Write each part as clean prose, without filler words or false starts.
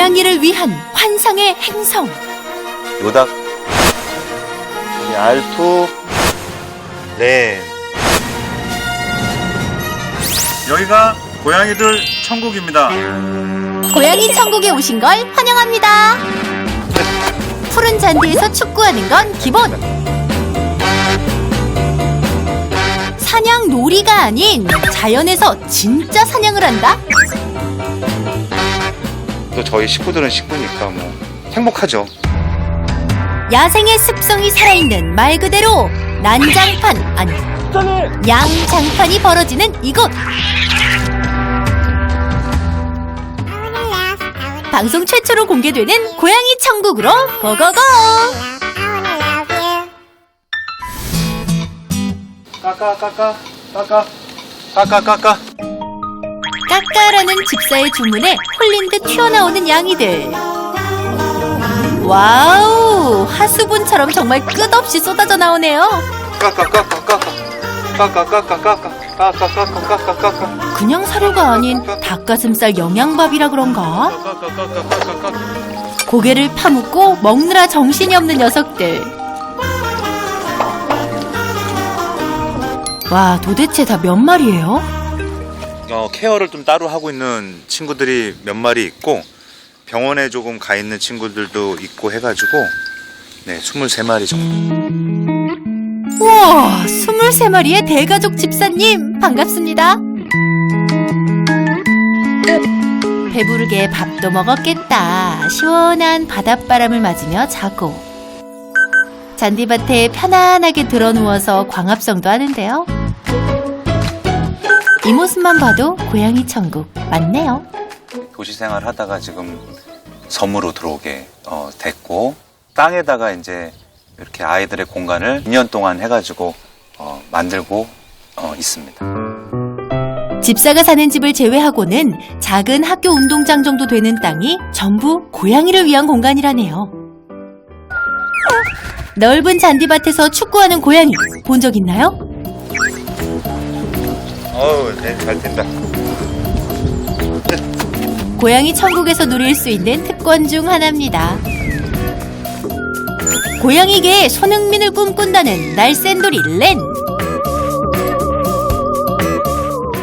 고양이를 위한 환상의 행성. 요닥, 여기 알투, 네. 여기가 고양이들 천국입니다. 고양이 천국에 오신 걸 환영합니다. 푸른 잔디에서 축구하는 건 기본. 사냥 놀이가 아닌 자연에서 진짜 사냥을 한다? 또 저희 식구들은 식구니까 뭐 행복하죠. 야생의 습성이 살아있는 말 그대로 난장판, 아니 양장판이 벌어지는 이곳. 방송 최초로 공개되는 고양이 천국으로 고고고! 까까까까. 까까라는 집사의 주문에 홀린 듯 튀어나오는 양이들. 와우, 하수분처럼 정말 끝없이 쏟아져 나오네요. 그냥 사료가 아닌 닭가슴살 영양밥이라 그런가? 고개를 파묻고 먹느라 정신이 없는 녀석들. 와, 도대체 다 몇 마리예요? 케어를 좀 따로 하고 있는 친구들이 몇 마리 있고 병원에 조금 가 있는 친구들도 있고 해가지고 네, 23마리 정도. 우와, 23마리의 대가족 집사님 반갑습니다. 배부르게 밥도 먹었겠다. 시원한 바닷바람을 맞으며 자고 잔디밭에 편안하게 드러누워서 광합성도 하는데요. 이 모습만 봐도 고양이 천국 맞네요. 도시생활 하다가 지금 섬으로 들어오게 됐고 땅에다가 이제 이렇게 아이들의 공간을 2년 동안 해가지고 만들고 있습니다. 집사가 사는 집을 제외하고는 작은 학교 운동장 정도 되는 땅이 전부 고양이를 위한 공간이라네요. 넓은 잔디밭에서 축구하는 고양이 본 적 있나요? 네, 잘 된다. 고양이 천국에서 누릴 수 있는 특권 중 하나입니다. 고양이계의 손흥민을 꿈꾼다는 날쌘돌이 렌.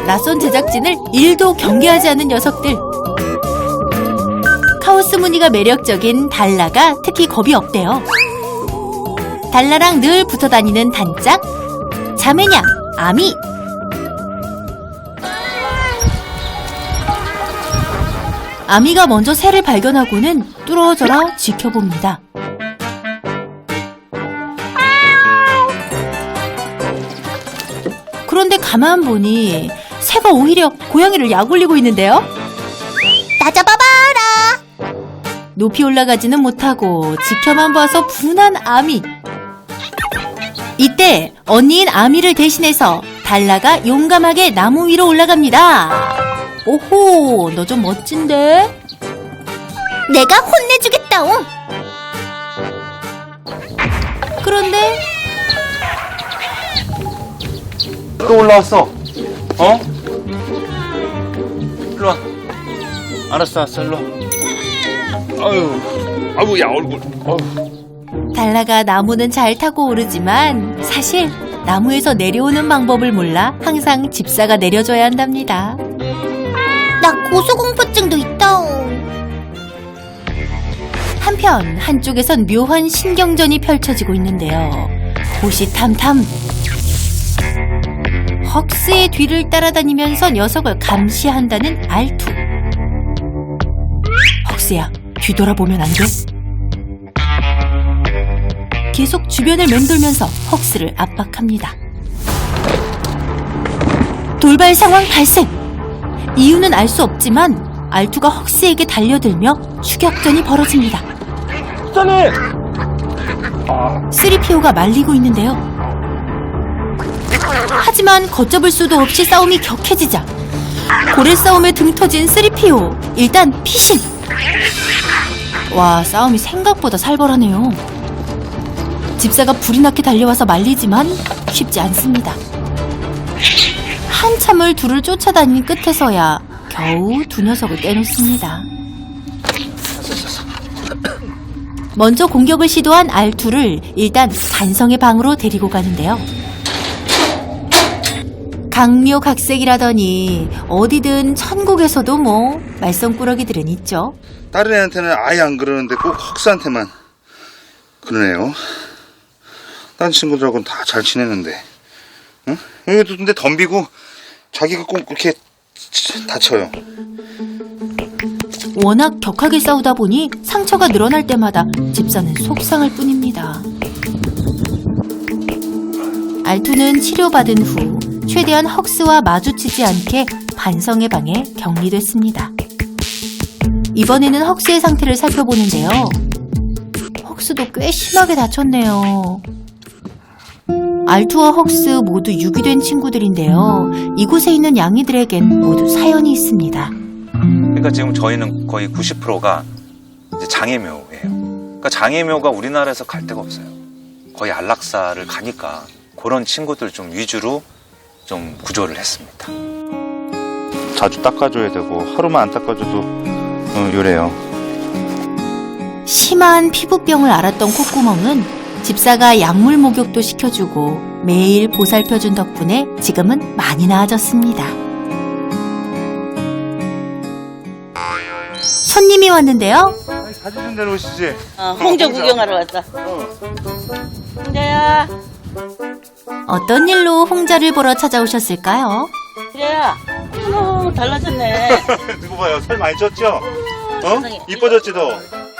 낯선 제작진을 1도 경계하지 않는 녀석들. 카오스 무늬가 매력적인 달라가 특히 겁이 없대요. 달라랑 늘 붙어 다니는 단짝, 자매냥, 아미. 아미가 먼저 새를 발견하고는 뚫어져라 지켜봅니다. 그런데 가만 보니 새가 오히려 고양이를 약올리고 있는데요. 나 잡아봐라. 높이 올라가지는 못하고 지켜만 봐서 분한 아미. 이때 언니인 아미를 대신해서 달라가 용감하게 나무 위로 올라갑니다. 오호, 너 좀 멋진데? 내가 혼내주겠다옹. 그런데 또 올라왔어. 일로 와. 알았어, 일로 와. 아유, 야, 얼굴. 달라가 나무는 잘 타고 오르지만 사실 나무에서 내려오는 방법을 몰라 항상 집사가 내려줘야 한답니다. 나 고소공포증도 있다옹. 한편 한쪽에선 묘한 신경전이 펼쳐지고 있는데요. 호시탐탐. 헉스의 뒤를 따라다니면서 녀석을 감시한다는 알투. 헉스야, 뒤돌아보면 안 돼? 계속 주변을 맴돌면서 헉스를 압박합니다. 돌발 상황 발생! 이유는 알 수 없지만 알투가 헉스에게 달려들며 추격전이 벌어집니다. 쓰리피오가 말리고 있는데요. 하지만 걷잡을 수도 없이 싸움이 격해지자 고래 싸움에 등 터진 쓰리피오. 일단 피신! 와, 싸움이 생각보다 살벌하네요. 집사가 불이 나게 달려와서 말리지만 쉽지 않습니다. 한참을 둘을 쫓아다닌 끝에서야 겨우 두 녀석을 떼놓습니다. 먼저 공격을 시도한 알투를 일단 간성의 방으로 데리고 가는데요. 강묘각색이라더니 어디든 천국에서도 뭐 말썽꾸러기들은 있죠. 다른 애한테는 아예 안 그러는데 꼭 헉스한테만 그러네요. 다른 친구들하고는 다 잘 지내는데, 응? 여기도 근데 덤비고 자기가 꼭 그렇게 다쳐요. 워낙 격하게 싸우다 보니 상처가 늘어날 때마다 집사는 속상할 뿐입니다. 알투는 치료받은 후 최대한 헉스와 마주치지 않게 반성의 방에 격리됐습니다. 이번에는 헉스의 상태를 살펴보는데요. 헉스도 꽤 심하게 다쳤네요. 알투와 헉스 모두 유기된 친구들인데요. 이곳에 있는 양이들에겐 모두 사연이 있습니다. 그러니까 지금 저희는 거의 90%가 이제 장애묘예요. 그러니까 장애묘가 우리나라에서 갈 데가 없어요. 거의 안락사를 가니까 그런 친구들 좀 위주로 좀 구조를 했습니다. 자주 닦아줘야 되고 하루만 안 닦아줘도 요래요. 심한 피부병을 앓았던 콧구멍은 집사가 약물 목욕도 시켜주고 매일 보살펴준 덕분에 지금은 많이 나아졌습니다. 손님이 왔는데요. 사진 좀 내려오시지. 홍조 구경하러 왔어. 홍자야, 어떤 일로 홍자를 보러 찾아오셨을까요? 그래야. 달라졌네. 누구 봐요? 살 많이 쪘죠? 세상에. 이뻐졌지 너?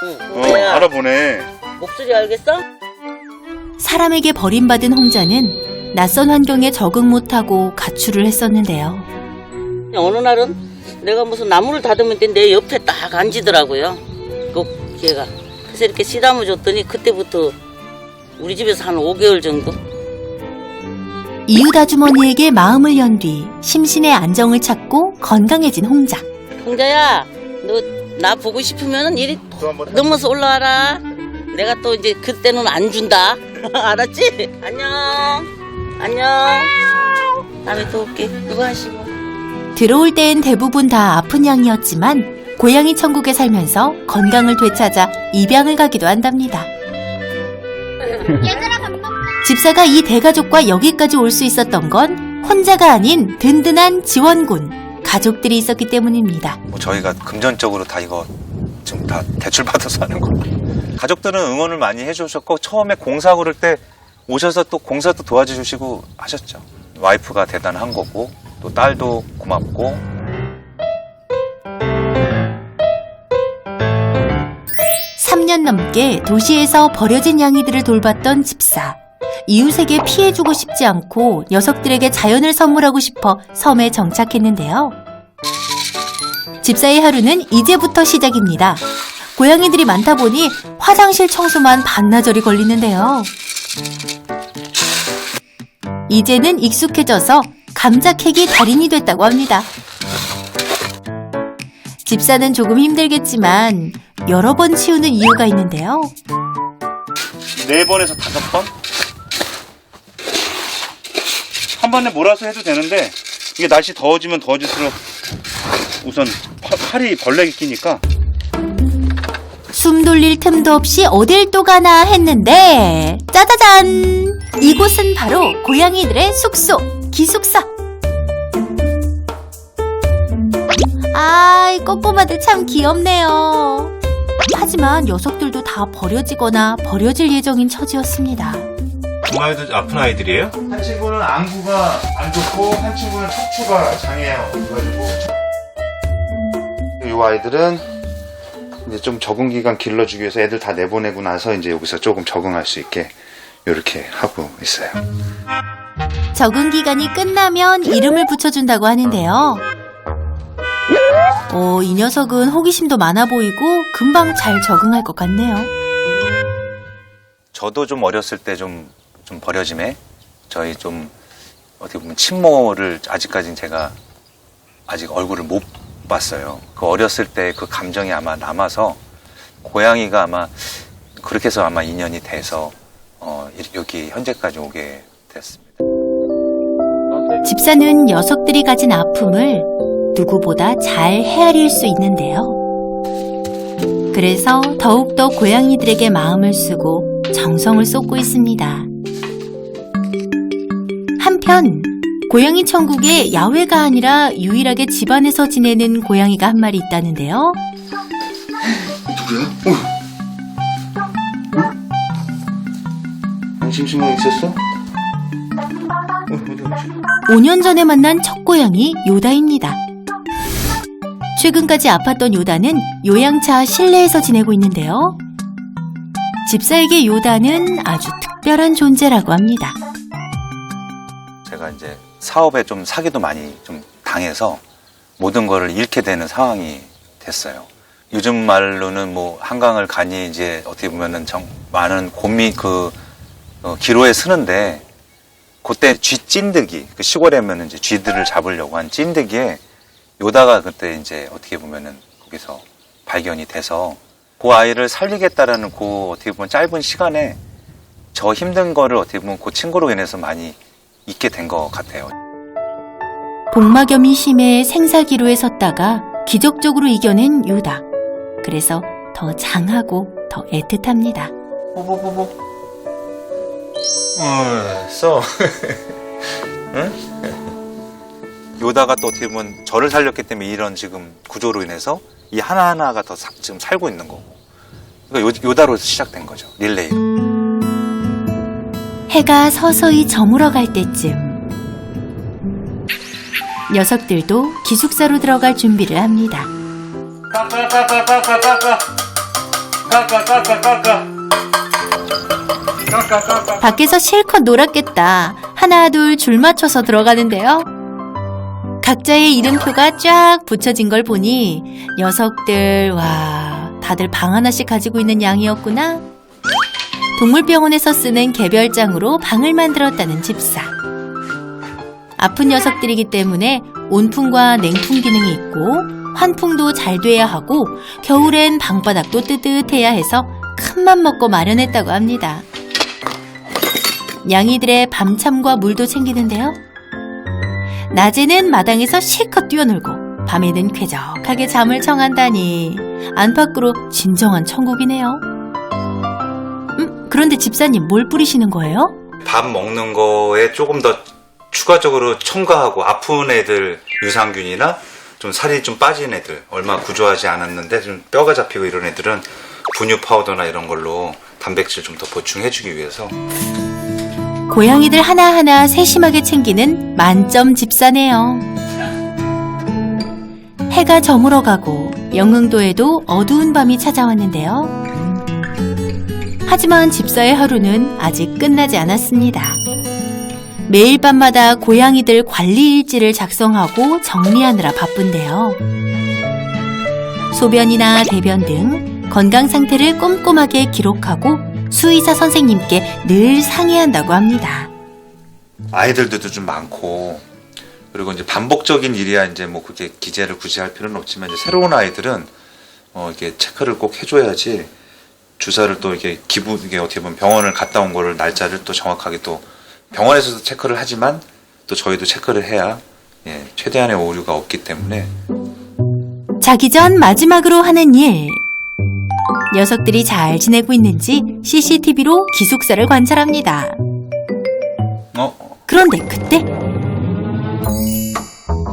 응, 홍자야. 알아보네. 목소리 알겠어? 사람에게 버림받은 홍자는 낯선 환경에 적응 못하고 가출을 했었는데요. 어느 날은 내가 무슨 나무를 다듬을 때 내 옆에 딱 앉히더라고요. 그 걔가. 그래서 이렇게 시담을 줬더니 그때부터 우리 집에서 한 5개월 정도. 이웃 아주머니에게 마음을 연 뒤 심신의 안정을 찾고 건강해진 홍자. 홍자야, 너 나 보고 싶으면 이리 또 한번 넘어서 올라와라. 내가 또 이제 그때는 안 준다. 알았지? 안녕. 안녕. 다음에 또 올게. 누구 하시고. 들어올 땐 대부분 다 아픈 양이었지만 고양이 천국에 살면서 건강을 되찾아 입양을 가기도 한답니다. 집사가 이 대가족과 여기까지 올 수 있었던 건 혼자가 아닌 든든한 지원군, 가족들이 있었기 때문입니다. 뭐 저희가 금전적으로 다 이거 지금 다 대출받아서 하는 거. 가족들은 응원을 많이 해주셨고 처음에 공사 그럴 때 오셔서 또 공사도 도와주시고 하셨죠. 와이프가 대단한 거고 또 딸도 고맙고. 삼 년 넘게 도시에서 버려진 양이들을 돌봤던 집사. 이웃에게 피해주고 싶지 않고 녀석들에게 자연을 선물하고 싶어 섬에 정착했는데요. 집사의 하루는 이제부터 시작입니다. 고양이들이 많다 보니 화장실 청소만 반나절이 걸리는데요. 이제는 익숙해져서 감자 캐기 달인이 됐다고 합니다. 집사는 조금 힘들겠지만 여러 번 치우는 이유가 있는데요. 4번에서 5번? 한 번에 몰아서 해도 되는데 이게 날씨 더워지면 더워질수록 우선 팔이 벌레가 끼니까. 숨 돌릴 틈도 없이 어딜 또 가나 했는데 짜자잔! 이곳은 바로 고양이들의 숙소, 기숙사. 아이, 꼬꼬마들 참 귀엽네요. 하지만 녀석들도 다 버려지거나 버려질 예정인 처지였습니다. 두 아이들 아픈 아이들이에요? 한 친구는 안구가 안 좋고 한 친구는 척추가 장애예요. 그래가지고 이 아이들은 이제 좀 적응 기간 길러주기 위해서 애들 다 내보내고 나서 이제 여기서 조금 적응할 수 있게 이렇게 하고 있어요. 적응 기간이 끝나면 이름을 붙여준다고 하는데요. 이 녀석은 호기심도 많아 보이고 금방 잘 적응할 것 같네요. 저도 좀 어렸을 때 좀 버려짐에 저희 좀 어떻게 보면 친모를 아직까지는 제가 아직 얼굴을 못 봤어요. 그 어렸을 때 그 감정이 아마 남아서 고양이가 아마 그렇게 해서 아마 인연이 돼서 여기 현재까지 오게 됐습니다. 집사는 녀석들이 가진 아픔을 누구보다 잘 헤아릴 수 있는데요. 그래서 더욱더 고양이들에게 마음을 쓰고 정성을 쏟고 있습니다. 한편 고양이 천국에 야외가 아니라 유일하게 집안에서 지내는 고양이가 한 마리 있다는데요. 누구야? 심심하게 있었어? 5년 전에 만난 첫 고양이 요다입니다. 최근까지 아팠던 요다는 요양차 실내에서 지내고 있는데요. 집사에게 요다는 아주 특별한 존재라고 합니다. 제가 이제 사업에 좀 사기도 많이 좀 당해서 모든 거를 잃게 되는 상황이 됐어요. 요즘 말로는 뭐 한강을 가니 이제 어떻게 보면은 많은 기로에 서는데 그때 쥐 찐득이 그 시골에면 이제 쥐들을 잡으려고 한 찐득이에 요다가 그때 이제 어떻게 보면은 거기서 발견이 돼서 그 아이를 살리겠다라는 그 어떻게 보면 짧은 시간에 저 힘든 거를 어떻게 보면 그 친구로 인해서 많이 잊게 된 것 같아요. 복막염이 심해 생사기로에 섰다가 기적적으로 이겨낸 요다. 그래서 더 장하고 더 애틋합니다. 써. 응? 요다가 또 어떻게 보면 저를 살렸기 때문에 이런 지금 구조로 인해서 이 하나하나가 더 지금 살고 있는 거고. 그러니까 요다로 시작된 거죠. 릴레이로. 해가 서서히 저물어 갈 때쯤 녀석들도 기숙사로 들어갈 준비를 합니다. 밖에서 실컷 놀았겠다. 하나 둘 줄 맞춰서 들어가는데요. 각자의 이름표가 쫙 붙여진 걸 보니 녀석들 와 다들 방 하나씩 가지고 있는 양이었구나. 동물병원에서 쓰는 개별장으로 방을 만들었다는 집사. 아픈 녀석들이기 때문에 온풍과 냉풍 기능이 있고 환풍도 잘 돼야 하고 겨울엔 방바닥도 뜨뜻해야 해서 큰맘 먹고 마련했다고 합니다. 양이들의 밤참과 물도 챙기는데요. 낮에는 마당에서 실컷 뛰어놀고 밤에는 쾌적하게 잠을 청한다니 안팎으로 진정한 천국이네요. 그런데 집사님 뭘 뿌리시는 거예요? 밥 먹는 거에 조금 더 추가적으로 첨가하고 아픈 애들 유산균이나 좀 살이 좀 빠진 애들 얼마 구조하지 않았는데 좀 뼈가 잡히고 이런 애들은 분유 파우더나 이런 걸로 단백질 좀 더 보충해주기 위해서. 고양이들 하나하나 세심하게 챙기는 만점 집사네요. 해가 저물어가고 영흥도에도 어두운 밤이 찾아왔는데요. 하지만 집사의 하루는 아직 끝나지 않았습니다. 매일 밤마다 고양이들 관리 일지를 작성하고 정리하느라 바쁜데요. 소변이나 대변 등 건강 상태를 꼼꼼하게 기록하고 수의사 선생님께 늘 상의한다고 합니다. 아이들도 좀 많고 그리고 이제 반복적인 일이야 이제 뭐 그게 기재를 굳이 할 필요는 없지만 이제 새로운 아이들은 이게 체크를 꼭 해줘야지 주사를 또 이게 이게 어떻게 보면 병원을 갔다 온 거를 날짜를 또 정확하게 또 병원에서도 체크를 하지만 또 저희도 체크를 해야 최대한의 오류가 없기 때문에. 자기 전 마지막으로 하는 일. 녀석들이 잘 지내고 있는지 CCTV로 기숙사를 관찰합니다. 그런데 그때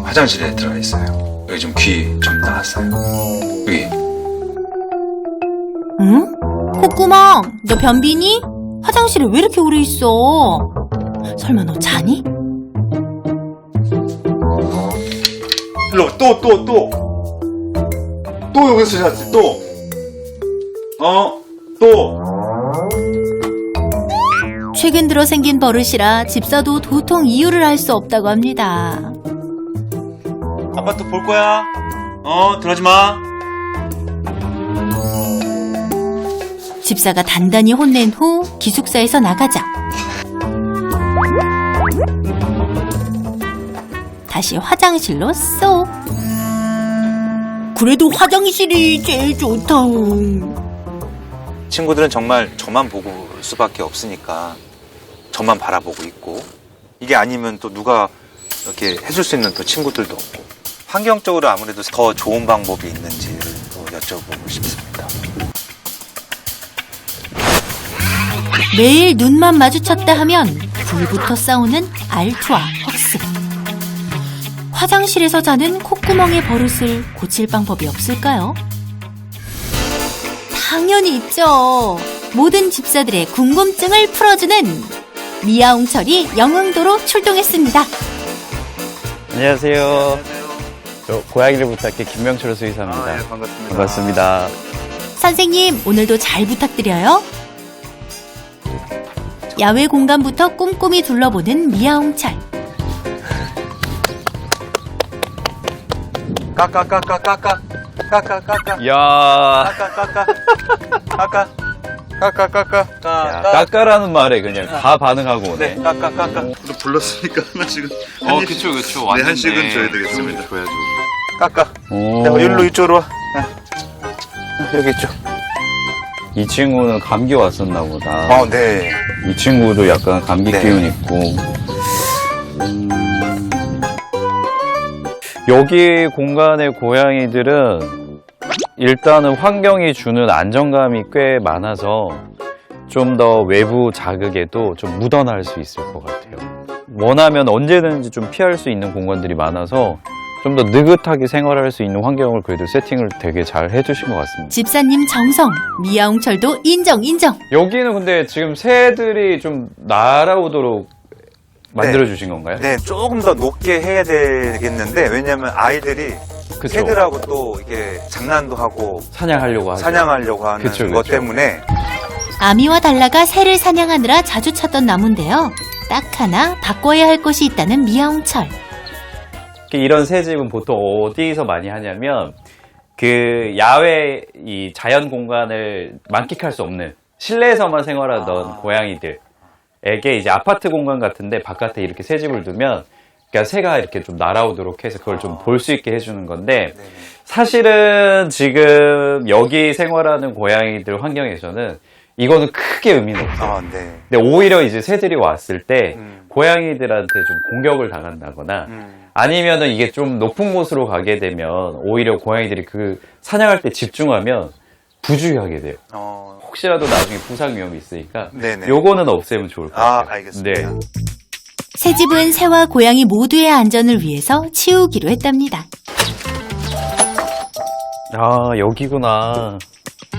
화장실에 들어가 있어요. 여기 좀 귀 좀 나왔어요. 여기. 응? 콧구멍, 너 변비니? 화장실에 왜 이렇게 오래 있어? 설마 너 자니? 일로 또 여기서 잤지 또. 최근 들어 생긴 버릇이라 집사도 도통 이유를 알 수 없다고 합니다. 아빠 또 볼 거야. 들어가지 마. 집사가 단단히 혼낸 후 기숙사에서 나가자 다시 화장실로 쏙. 그래도 화장실이 제일 좋다. 친구들은 정말 저만 보고 수밖에 없으니까 저만 바라보고 있고 이게 아니면 또 누가 이렇게 해줄 수 있는 또 친구들도 없고 환경적으로 아무래도 더 좋은 방법이 있는지 또 여쭤보고 싶습니다. 매일 눈만 마주쳤다 하면 불부터 싸우는 알투와 헉스. 화장실에서 자는 콧구멍의 버릇을 고칠 방법이 없을까요? 당연히 있죠. 모든 집사들의 궁금증을 풀어주는 미아옹철이 영흥도로 출동했습니다. 안녕하세요. 저 고양이를 부탁해 김명철 수의사입니다. 반갑습니다. 반갑습니다. 선생님, 오늘도 잘 부탁드려요. 야외 공간부터 꼼꼼히 둘러보는 미아옹철. 까까까까까까 이야, 까까까까 까까라는 말에 그냥 다 반응하고 오네. 까까까까 불렀으니까 하나씩은 그쵸. 네, 한씩은 줘야 되겠습니다. 줘야죠. 까까 오, 내가 일로 이쪽으로 와. 여기 있죠. 이 친구는 감기 왔었나 보다. 네. 이 친구도 약간 감기 네. 기운 있고. 여기 공간의 고양이들은 일단은 환경이 주는 안정감이 꽤 많아서 좀 더 외부 자극에도 좀 묻어날 수 있을 것 같아요. 원하면 언제든지 좀 피할 수 있는 공간들이 많아서 좀 더 느긋하게 생활할 수 있는 환경을 그래도 세팅을 되게 잘 해주신 것 같습니다. 집사님 정성, 미아옹철도 인정. 여기는 근데 지금 새들이 좀 날아오도록 만들어주신 건가요? 네, 조금 더 높게 해야 되겠는데 왜냐면 아이들이 그쵸. 새들하고 또 이게 장난도 하고 사냥하려고 하죠. 사냥하려고 하는 그쵸, 것 그쵸. 때문에 아미와 달라가 새를 사냥하느라 자주 찾던 나무인데요. 딱 하나 바꿔야 할 것이 있다는 미아옹철. 이런 새집은 보통 어디서 많이 하냐면 그 야외 이 자연 공간을 만끽할 수 없는 실내에서만 생활하던 고양이들에게 이제 아파트 공간 같은데 바깥에 이렇게 새집을 두면 그러니까 새가 이렇게 좀 날아오도록 해서 그걸 좀 볼 수 있게 해주는 건데 사실은 지금 여기 생활하는 고양이들 환경에서는 이거는 크게 의미는 없어요. 네. 근데 오히려 이제 새들이 왔을 때 고양이들한테 좀 공격을 당한다거나 아니면은 이게 좀 높은 곳으로 가게 되면 오히려 고양이들이 그 사냥할 때 집중하면 부주의하게 돼요. 혹시라도 나중에 부상 위험이 있으니까 네네. 요거는 없애면 좋을 것 같아요. 알겠습니다. 네. 새집은 새와 고양이 모두의 안전을 위해서 치우기로 했답니다. 아, 여기구나.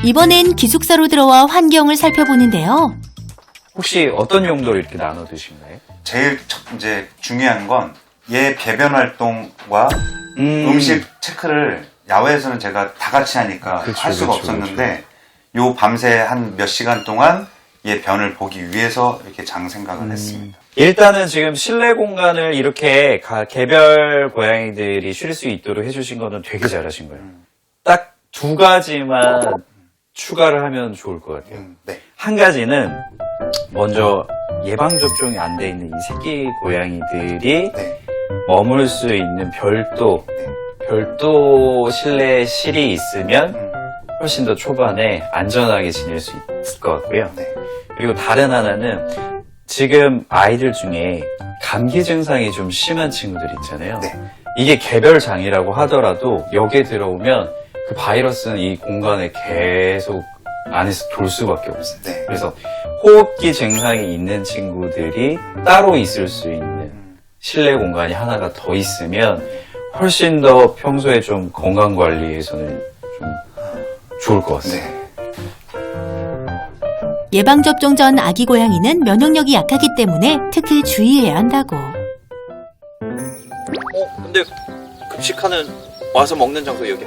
이번엔 기숙사로 들어와 환경을 살펴보는데요. 혹시 어떤 용도로 이렇게 나눠 두신가요? 제일 이제 중요한 건 얘 배변 활동과 음식 체크를 야외에서는 제가 다 같이 하니까 그쵸, 할 수가 그쵸, 없었는데 요 밤새 한 몇 시간 동안 얘 변을 보기 위해서 이렇게 장 생각을 했습니다. 일단은 지금 실내 공간을 이렇게 개별 고양이들이 쉴 수 있도록 해주신 거는 되게 잘하신 거예요. 딱 두 가지만 추가를 하면 좋을 것 같아요. 네. 한 가지는 먼저 예방접종이 안 돼 있는 이 새끼 고양이들이 네. 머물 수 있는 별도 실내실이 있으면 훨씬 더 초반에 안전하게 지낼 수 있을 것 같고요. 네. 그리고 다른 하나는 지금 아이들 중에 감기 증상이 좀 심한 친구들 있잖아요. 네. 이게 개별장이라고 하더라도 여기에 들어오면 그 바이러스는 이 공간에 계속 안에서 돌 수밖에 없어요. 네. 그래서 호흡기 증상이 있는 친구들이 따로 있을 수 있는 실내 공간이 하나가 더 있으면 훨씬 더 평소에 좀 건강 관리에서는 좀 좋을 것 같습니다. 네. 예방접종 전 아기 고양이는 면역력이 약하기 때문에 특히 주의해야 한다고. 근데 급식하는 와서 먹는 장소 여기.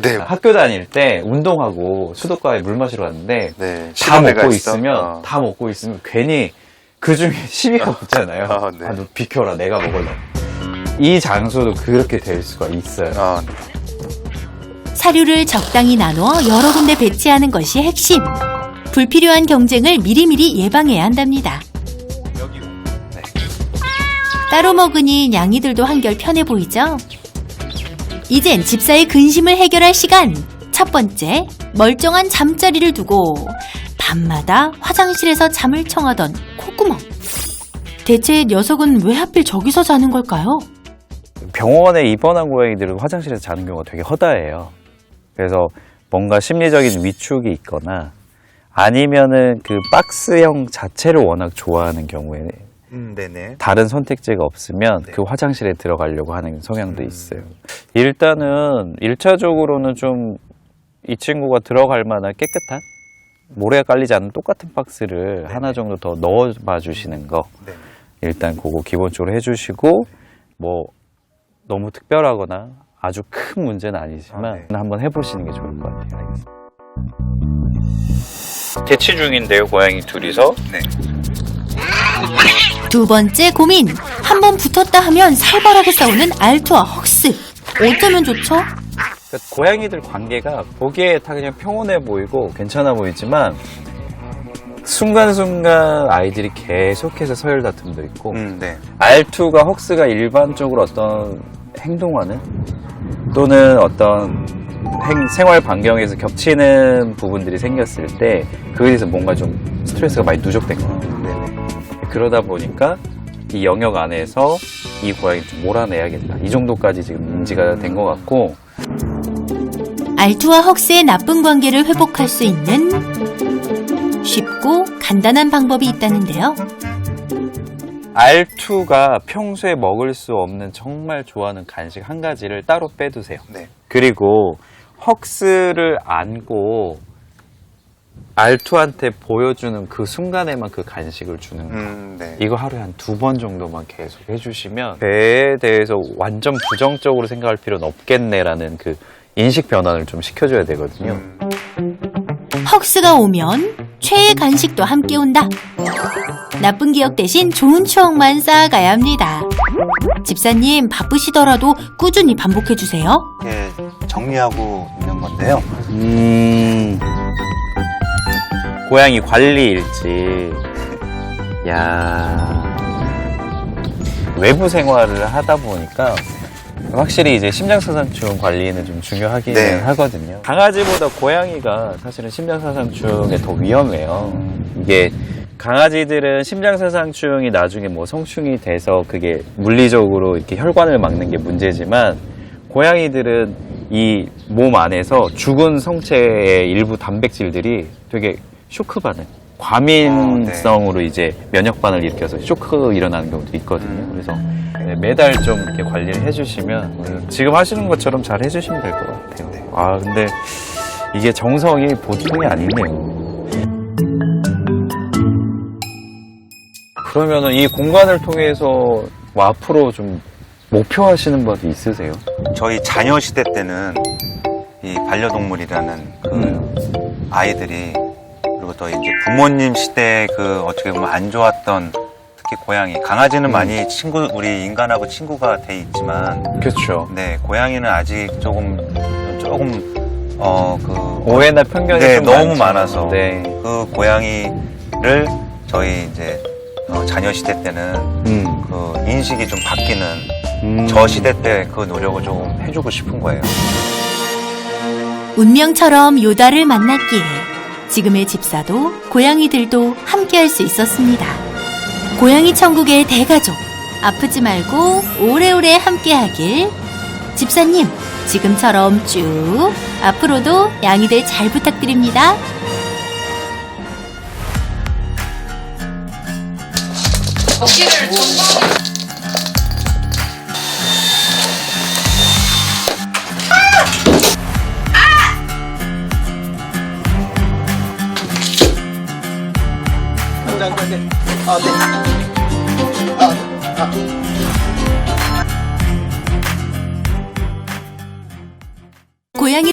네. 학교 다닐 때 운동하고 수도가에 물 마시러 갔는데 네. 다 시간대가 먹고 있어? 있으면 다 먹고 있으면 괜히 그 중에 시비가 붙잖아요. 네. 너 비켜라, 내가 먹을래. 이 장소도 그렇게 될 수가 있어요. 네. 사료를 적당히 나누어 여러 군데 배치하는 것이 핵심. 불필요한 경쟁을 미리미리 예방해야 한답니다. 따로 먹으니 냥이들도 한결 편해 보이죠? 이젠 집사의 근심을 해결할 시간. 첫 번째, 멀쩡한 잠자리를 두고 밤마다 화장실에서 잠을 청하던 콧구멍. 대체 녀석은 왜 하필 저기서 자는 걸까요? 병원에 입원한 고양이들은 화장실에서 자는 경우가 되게 허다해요. 그래서 뭔가 심리적인 위축이 있거나 아니면은 그 박스형 자체를 워낙 좋아하는 경우에 네네. 다른 선택지가 없으면 네. 그 화장실에 들어가려고 하는 성향도 있어요. 일단은 1차적으로는 좀 이 친구가 들어갈 만한 깨끗한 모래가 깔리지 않는 똑같은 박스를 네. 하나 정도 더 넣어봐 주시는 거 네. 일단 그거 기본적으로 해주시고 뭐 너무 특별하거나 아주 큰 문제는 아니지만 한번 해보시는 게 좋을 것 같아요. 대치 중인데요, 고양이 둘이서. 네. 두 번째 고민. 한번 붙었다 하면 살벌하게 싸우는 알투와 헉스. 어쩌면 좋죠? 그러니까 고양이들 관계가 보기에 다 그냥 평온해 보이고 괜찮아 보이지만 순간순간 아이들이 계속해서 서열 다툼도 있고 네. R2가 헉스가 일반적으로 어떤 행동하는 또는 어떤 생활 반경에서 겹치는 부분들이 생겼을 때 그에 대해서 뭔가 좀 스트레스가 많이 누적된 거예요. 네네. 그러다 보니까 이 영역 안에서 이 고양이를 좀 몰아내야겠다. 이 정도까지 지금 인지가 된 것 같고 알투와 헉스의 나쁜 관계를 회복할 수 있는 쉽고 간단한 방법이 있다는데요. R2가 평소에 먹을 수 없는 정말 좋아하는 간식 한 가지를 따로 빼두세요. 네. 그리고 헉스를 안고 R2한테 보여주는 그 순간에만 그 간식을 주는 거. 네. 이거 하루에 한 2번 정도만 계속 해주시면 배에 대해서 완전 부정적으로 생각할 필요는 없겠네라는 그 인식 변환을 좀 시켜줘야 되거든요. 헉스가 오면 최애 간식도 함께 온다. 나쁜 기억 대신 좋은 추억만 쌓아가야 합니다. 집사님 바쁘시더라도 꾸준히 반복해주세요. 예, 정리하고 있는 건데요. 고양이 관리 일지. 야 외부 생활을 하다 보니까 확실히 이제 심장사상충 관리는 좀 중요하기는 네. 하거든요. 강아지보다 고양이가 사실은 심장사상충에 더 위험해요. 이게 강아지들은 심장사상충이 나중에 뭐 성충이 돼서 그게 물리적으로 이렇게 혈관을 막는 게 문제지만 고양이들은 이 몸 안에서 죽은 성체의 일부 단백질들이 되게 쇼크 반응, 과민성으로 이제 면역 반응을 일으켜서 쇼크 일어나는 경우도 있거든요. 그래서 매달 좀 이렇게 관리를 해주시면 지금 하시는 것처럼 잘 해주시면 될 것 같아요. 아 근데 이게 정성이 보통이 아니네요. 그러면은 이 공간을 통해서 뭐 앞으로 좀 목표하시는 바도 있으세요? 저희 자녀 시대 때는 이 반려동물이라는 그 아이들이 그리고 또 이제 부모님 시대 그 어떻게 보면 안 좋았던 특히 고양이, 강아지는 많이 우리 인간하고 친구가 돼 있지만 그렇죠. 네, 고양이는 아직 조금 그 오해나 편견이 네, 좀 너무 많죠. 많아서 네. 그 고양이를 저희 이제 자녀 시대 때는 그 인식이 좀 바뀌는 저 시대 때 그 노력을 조금 해주고 싶은 거예요. 운명처럼 요다를 만났기에 지금의 집사도 고양이들도 함께할 수 있었습니다. 고양이 천국의 대가족, 아프지 말고 오래오래 함께하길. 집사님, 지금처럼 쭉 앞으로도 양이들 잘 부탁드립니다. 고양이